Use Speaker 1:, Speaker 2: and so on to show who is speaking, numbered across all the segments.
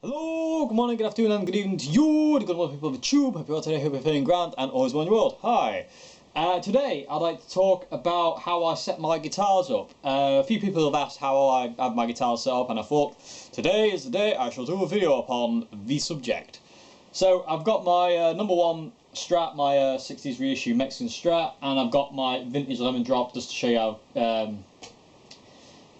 Speaker 1: Hello, good morning, good afternoon, and good evening to you, the good morning people of the tube. Hope you're all today, hope you're feeling grand, and always well in the world. Hi. Today, I'd like to talk about how I set my guitars up. A few people have asked how I have my guitars set up, and I thought, today is the day I shall do a video upon the subject. So, I've got my number one Strat, my 60s reissue Mexican Strat, and I've got my vintage Lemon Drop, just to show you how...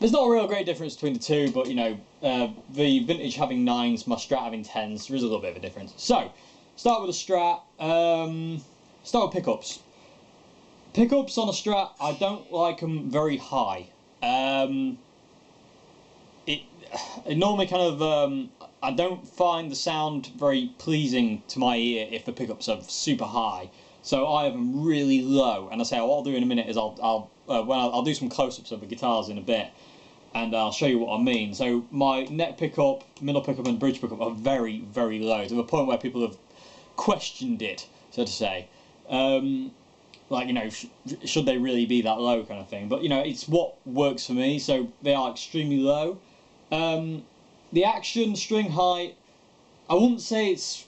Speaker 1: There's not a real great difference between the two, but you know, the vintage having 9s, my Strat having 10s, there is a little bit of a difference. So, start with a Strat, start with pickups. Pickups on a Strat, I don't like them very high. It normally kind of, I don't find the sound very pleasing to my ear if the pickups are super high. So I have them really low, and I say what I'll do in a minute is I'll do some close-ups of the guitars in a bit, and I'll show you what I mean. So my neck pickup, middle pickup, and bridge pickup are very, very low, to the point where people have questioned it, so to say. Like, you know, should they really be that low, kind of thing. But you know, it's what works for me, so they are extremely low. The action string height, I wouldn't say it's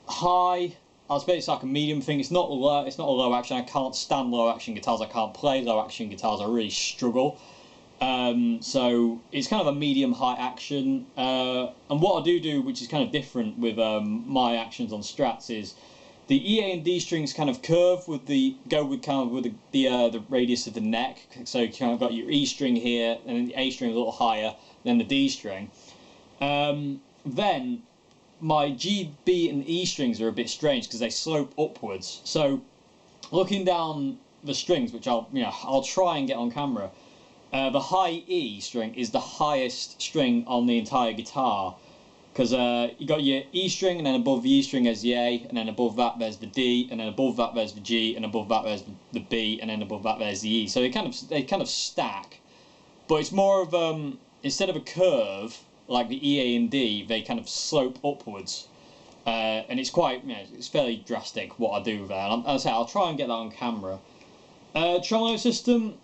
Speaker 1: high. I'll say it's like a medium thing. It's not low. It's not a low action. I can't stand low action guitars. I can't play low action guitars. I really struggle. So it's kind of a medium high action. And what I do, which is kind of different with my actions on Strats, is the E, A, and D strings kind of curve with the the radius of the neck. So you kind of got your E string here, and then the A string a little higher than the D string. Then my G, B, and E strings are a bit strange because they slope upwards. So, looking down the strings, which I'll try and get on camera, the high E string is the highest string on the entire guitar, because you got your E string, and then above the E string there's the A, and then above that there's the D, and then above that there's the G, and above that there's the B, and then above that there's the E. So they kind of stack, but it's more of instead of a curve like the E, A, and D, they kind of slope upwards, and it's quite, it's fairly drastic what I do there. And I'll try and get that on camera. Tremolo System,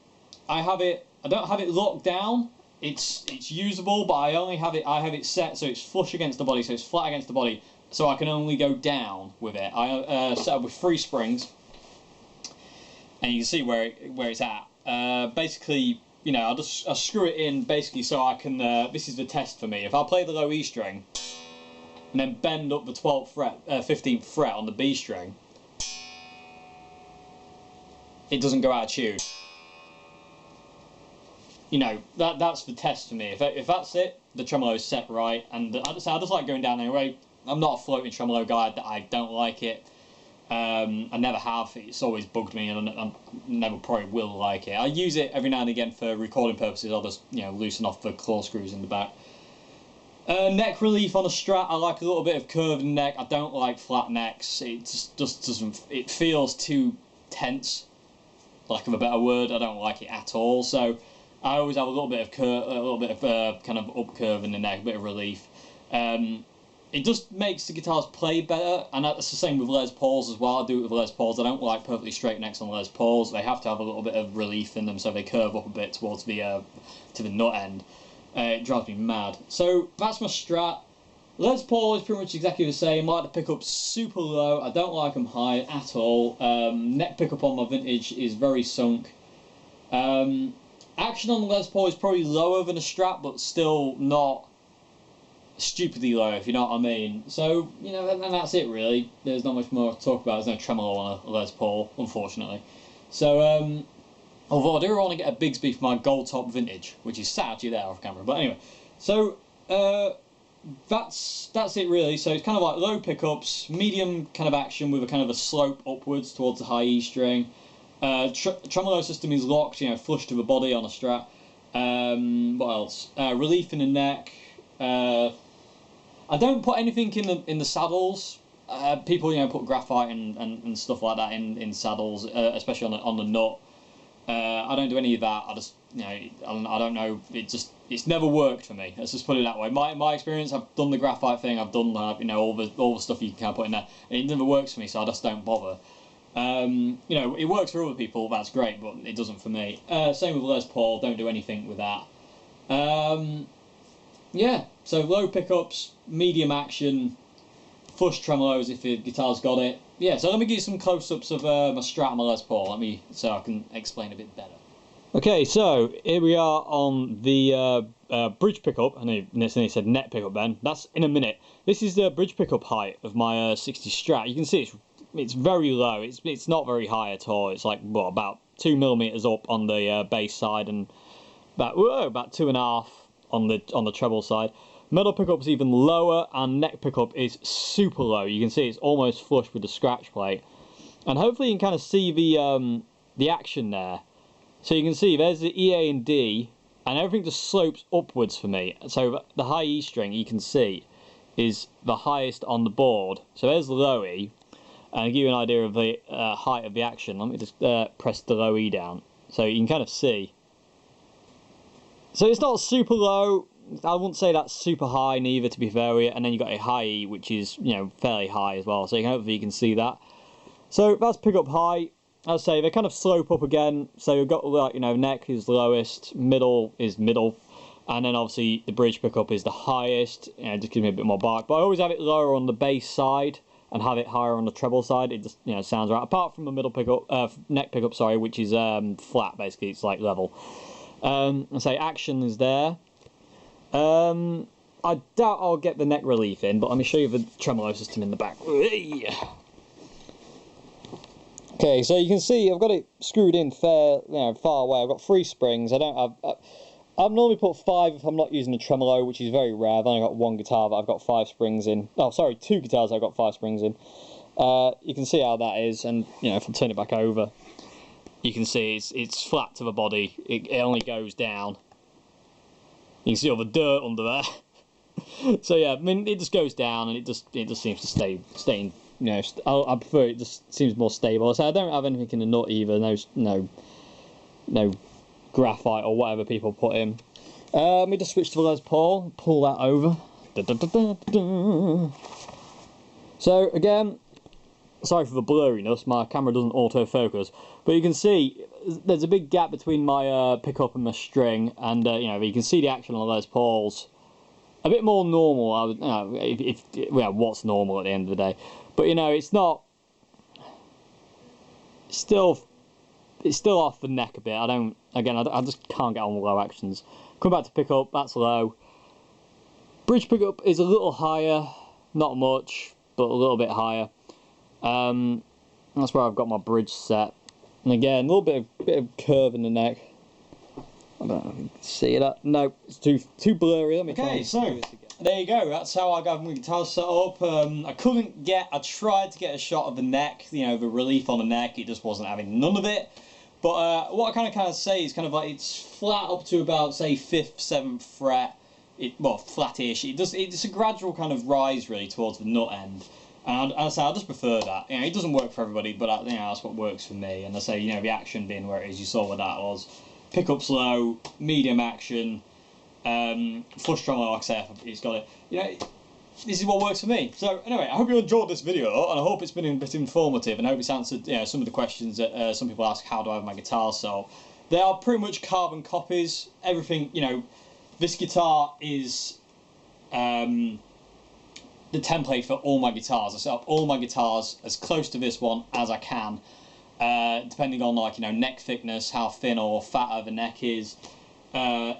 Speaker 1: I don't have it locked down. It's usable, but I have it set so it's flush against the body, so it's flat against the body, so I can only go down with it. I set up with 3 springs, and you can see where it's at. Basically, you know, I'll screw it in basically so I can, this is the test for me. If I play the low E string, and then bend up the 12th fret, 15th fret on the B string, it doesn't go out of tune. You know, that's the test for me. If that's it, the tremolo's set right, and I just like going down anyway. I'm not a floating tremolo guy, I don't like it. I never have. It's always bugged me, and I never probably will like it. I use it every now and again for recording purposes. I'll just loosen off the claw screws in the back. Neck relief on a Strat, I like a little bit of curved neck. I don't like flat necks. It just doesn't. It feels too tense, lack of a better word. I don't like it at all. So I always have a little bit of kind of up curve in the neck, a bit of relief. It just makes the guitars play better, and that's the same with Les Pauls as well. I do it with Les Pauls. I don't like perfectly straight necks on Les Pauls. They have to have a little bit of relief in them, so they curve up a bit towards the to the nut end. It drives me mad. So that's my Strat. Les Paul is pretty much exactly the same. I like the pickups super low. I don't like them high at all. Neck pickup on my vintage is very sunk. Action on the Les Paul is probably lower than a Strat, but still not stupidly low, if you know what I mean. So, and that's it really. There's not much more to talk about. There's no tremolo on a Les Paul, unfortunately. So, although I do want to get a Bigsby for my gold top vintage, which is sad actually there off camera. But anyway, so that's it really. So it's kind of like low pickups, medium kind of action with a kind of a slope upwards towards the high E string. Tremolo System is locked, flush to the body on a Strat. What else? Relief in the neck. I don't put anything in the saddles. People put graphite and stuff like that in saddles, especially on the nut. I don't do any of that. I just I don't know. It's never worked for me. Let's just put it that way. My experience, I've done the graphite thing. I've done all the stuff you can kind of put in there, and it never works for me. So I just don't bother. It works for other people. That's great, but it doesn't for me. Same with Les Paul. Don't do anything with that. yeah, so low pickups, medium action, flush tremolos if your guitar's got it. Yeah, so let me give you some close-ups of my Strat and my Les Paul, so I can explain a bit better. Okay, so here we are on the bridge pickup. I know it said net pickup then. That's in a minute. This is the bridge pickup height of my 60 Strat. You can see it's very low. It's not very high at all. It's like, what, about 2 millimeters up on the bass side and about 2.5 on the treble side. Middle pickup's even lower, and neck pickup is super low. You can see it's almost flush with the scratch plate, and hopefully you can kind of see the action there. So you can see there's the E, A, and D, and everything just slopes upwards for me. So the high E string you can see is the highest on the board. So there's the low E, and I'll give you an idea of the height of the action. Let me just press the low E down, so you can kind of see. So it's not super low. I wouldn't say that's super high neither, to be fair with you. And then you've got a high E, which is, fairly high as well. So hopefully you can see that. So that's pickup high. As I say, they kind of slope up again. So you've got, like, neck is lowest, middle is middle, and then obviously the bridge pickup is the highest. Just gives me a bit more bark. But I always have it lower on the bass side and have it higher on the treble side. It just, sounds right. Apart from the middle pickup, neck pickup, sorry, which is flat basically. It's like level. I say action is there. I doubt I'll get the neck relief in, but let me show you the tremolo system in the back. Okay, so you can see I've got it screwed in far away. I've got 3 springs. I've normally put 5 if I'm not using a tremolo, which is very rare. I've only got 1 guitar that I've got 5 springs in. Oh, sorry, 2 guitars I've got 5 springs in. You can see how that is, and if I turn it back over, you can see it's flat to the body. It only goes down. You can see all the dirt under there. So yeah, I mean, it just goes down, and it just seems to stay in. I prefer it just seems more stable. So I don't have anything in the nut either. No graphite or whatever people put in. Let me just switch to the Les Paul. Pull that over. So again, sorry for the blurriness. My camera doesn't autofocus, but you can see there's a big gap between my pickup and my string, and you can see the action on the Les Pauls. A bit more normal, what's normal at the end of the day. But it's not. It's still off the neck a bit. I just can't get on with low actions. Come back to pickup. That's low. Bridge pickup is a little higher, not much, but a little bit higher. That's where I've got my bridge set. And again, a little bit of curve in the neck. I don't know if you can see that. No, it's too blurry. Let me try and do this again. There you go. That's how I got my guitar set up. I tried to get a shot of the neck, the relief on the neck. It just wasn't having none of it. But what I kind of say is kind of like it's flat up to about, say, 5th, 7th fret. Well, flat-ish. It's a gradual kind of rise really towards the nut end. And I say I just prefer that. It doesn't work for everybody, but that's what works for me. And I say the action being where it is, you saw what that was. Pickups low, medium action, flush tremolo, like I say, it's got it. This is what works for me. So anyway, I hope you enjoyed this video, and I hope it's been a bit informative, and I hope it's answered some of the questions that some people ask. How do I have my guitar? So they are pretty much carbon copies. Everything, this guitar is the template for all my guitars. I set up all my guitars as close to this one as I can, depending on neck thickness, how thin or fatter the neck is.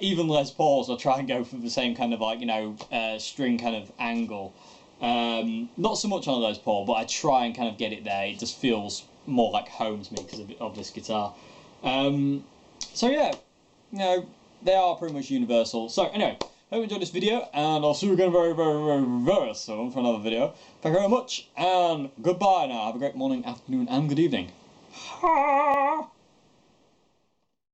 Speaker 1: Even Les Pauls, I try and go for the same kind of string kind of angle. Not so much on a Les Paul, but I try and kind of get it there. It just feels more like home to me because of this guitar. So yeah, they are pretty much universal. So anyway, hope you enjoyed this video, and I'll see you again very, very, very, very soon for another video. Thank you very much, and goodbye now. Have a great morning, afternoon, and good evening.